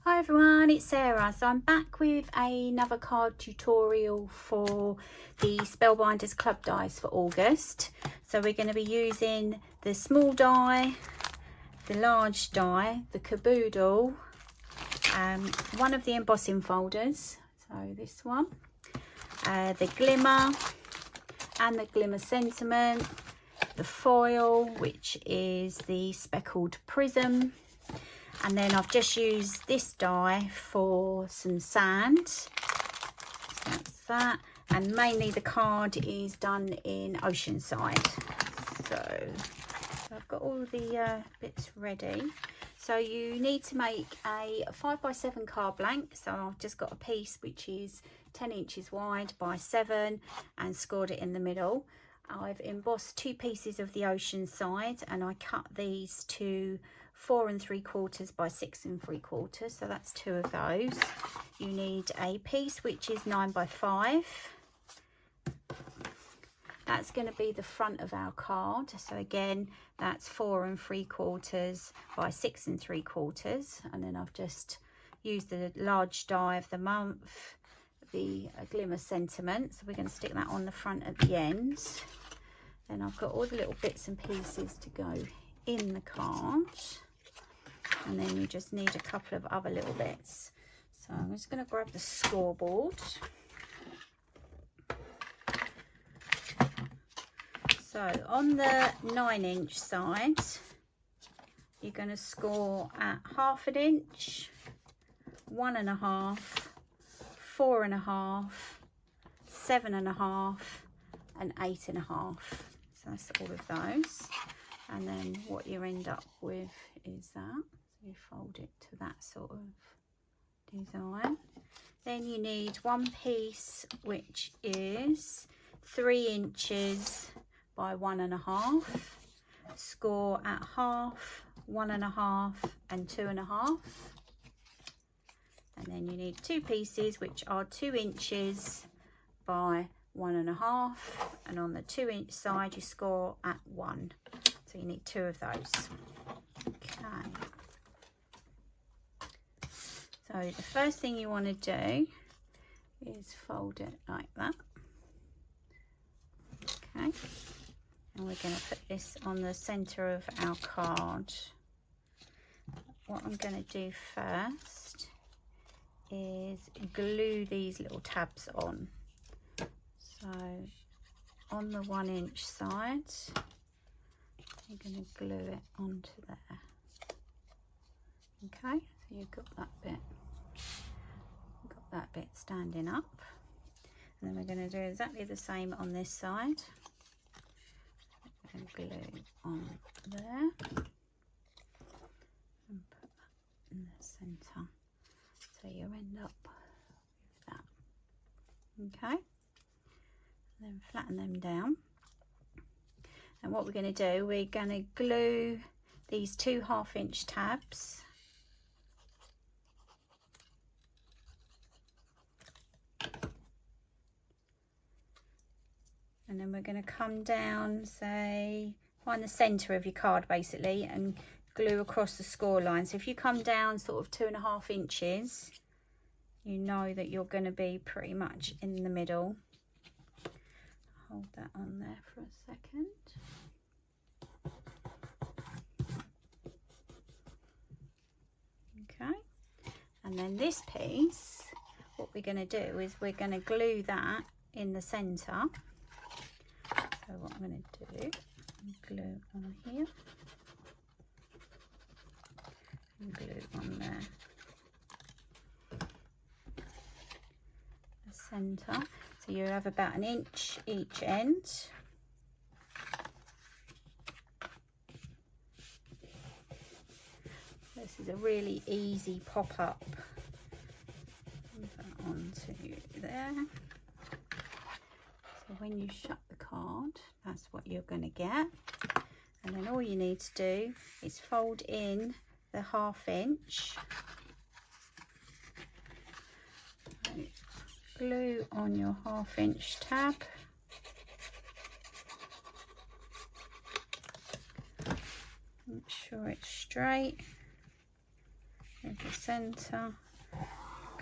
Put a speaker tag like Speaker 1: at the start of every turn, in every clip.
Speaker 1: Hi everyone, it's Sarah. So I'm back with another card tutorial for the Spellbinders Club dies for August. So we're going to be using the small die, the large die, the caboodle, one of the embossing folders, so this one, the glimmer and the glimmer sentiment, the foil, which is the speckled prism. And then I've just used this die for some sand. So that's that. And mainly the card is done in Oceanside. So I've got all the bits ready. So you need to make a 5x7 card blank. So I've just got a piece which is 10 inches wide by 7 and scored it in the middle. I've embossed 2 pieces of the Oceanside and I cut these to 4 3/4 by 6 3/4, so that's 2 of those. You need a piece which is 9 by 5. That's going to be the front of our card, so again that's 4 3/4 by 6 3/4, and then I've just used the large die of the month, the glimmer sentiment, so we're going to stick that on the front at the end. Then I've got all the little bits and pieces to go in the card. And then you just need a couple of other little bits. So I'm just going to grab the scoreboard. So on the 9-inch side, you're going to score at 1/2 inch, 1.5, 4.5, 7.5, and 8.5. So that's all of those. And then what you end up with is that. So you fold it to that sort of design. Then you need one piece which is 3 inches by 1.5. Score at 1/2, 1.5, and 2.5. And then you need 2 pieces which are 2 inches by 1.5, and on the 2-inch side you score at 1. So you need 2 of those. Okay. So the first thing you want to do is fold it like that. Okay. And we're going to put this on the centre of our card. What I'm going to do first is glue these little tabs on. So on the 1-inch side, I'm going to glue it onto there. Okay, so you've got that bit. Got that bit standing up. And then we're going to do exactly the same on this side. We're going to glue on there. And put that in the centre. So you end up with that. Okay. And then flatten them down. And what we're going to do, we're going to glue these 2 1/2-inch tabs and then we're going to come down, say, find the centre of your card basically and glue across the score line. So if you come down sort of 2.5 inches, you know that you're going to be pretty much in the middle. Hold that on there for a second. Okay, and then this piece, what we're going to do is we're going to glue that in the centre. So what I'm going to do, glue on here and glue on there. The centre. So you have about 1 inch each end. This is a really easy pop-up. Move that onto there. So when you shut the card, that's what you're going to get. And then all you need to do is fold in the 1/2 inch. Glue on your 1/2 inch tab. Make sure it's straight. in the centre,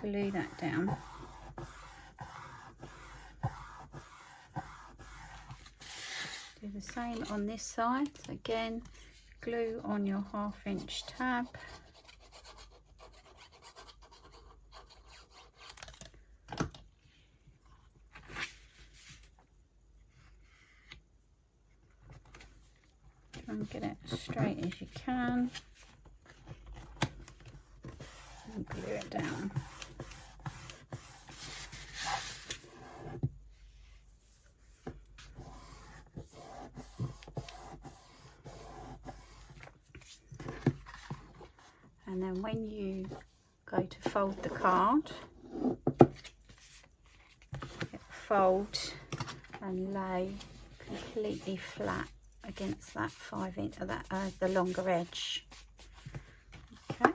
Speaker 1: glue that down. Do the same on this side. So again, glue on your 1/2 inch tab. Try and get it as straight as you can. And glue it down. And then when you go to fold the card, fold and lay completely flat against that 5 inch, the longer edge. Okay.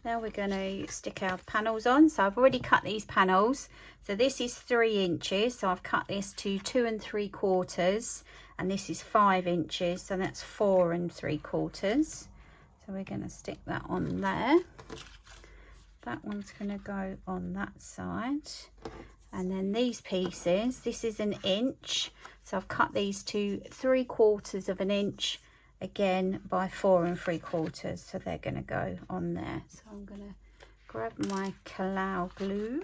Speaker 1: Now we're going to stick our panels on. So I've already cut these panels. So this is 3 inches. So I've cut this to 2 3/4, and this is 5 inches. So that's 4 3/4. So we're going to stick that on there. That one's going to go on that side. And then these pieces, this is 1 inch. So I've cut these to 3/4 of an inch, again by 4 3/4. So they're going to go on there. So I'm going to grab my Kalau glue.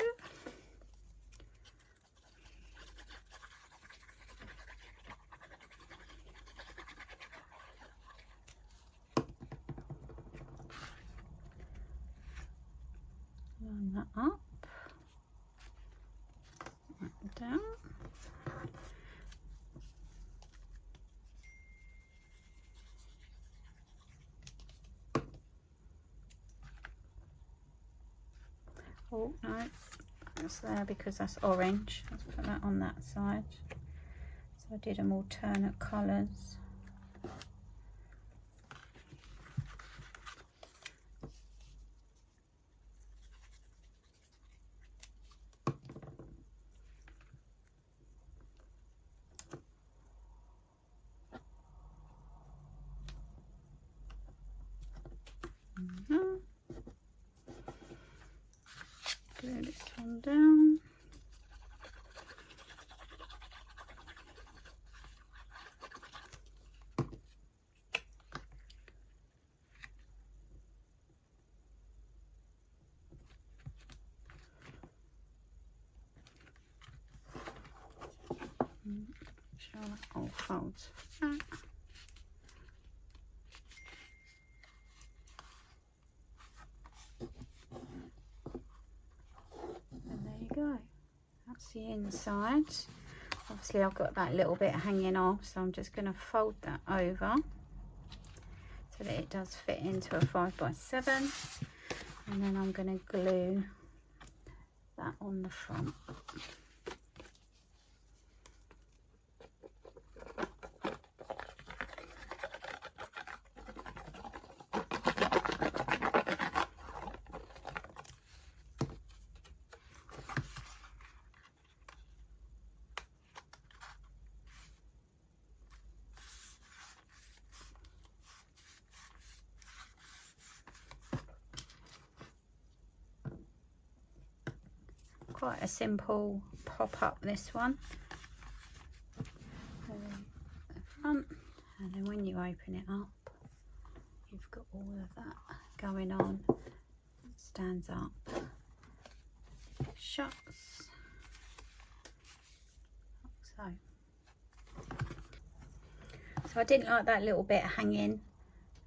Speaker 1: Line that up, that down. Oh no, that's there because that's orange. Let's put that on that side. So I did them alternate colours. Glue this one down. Sure that all folds flat. Go. That's the inside. Obviously I've got that little bit hanging off, so I'm just going to fold that over so that it does fit into a 5x7, and then I'm going to glue that on the front. Quite a simple pop-up, this one. So the front, and then when you open it up, you've got all of that going on. It stands up, shuts, like so. So I didn't like that little bit hanging,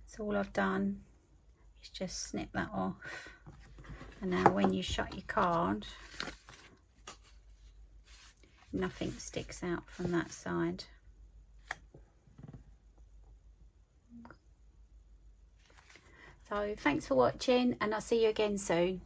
Speaker 1: so all I've done is just snip that off. And now when you shut your card, nothing sticks out from that side. So thanks for watching, and I'll see you again soon.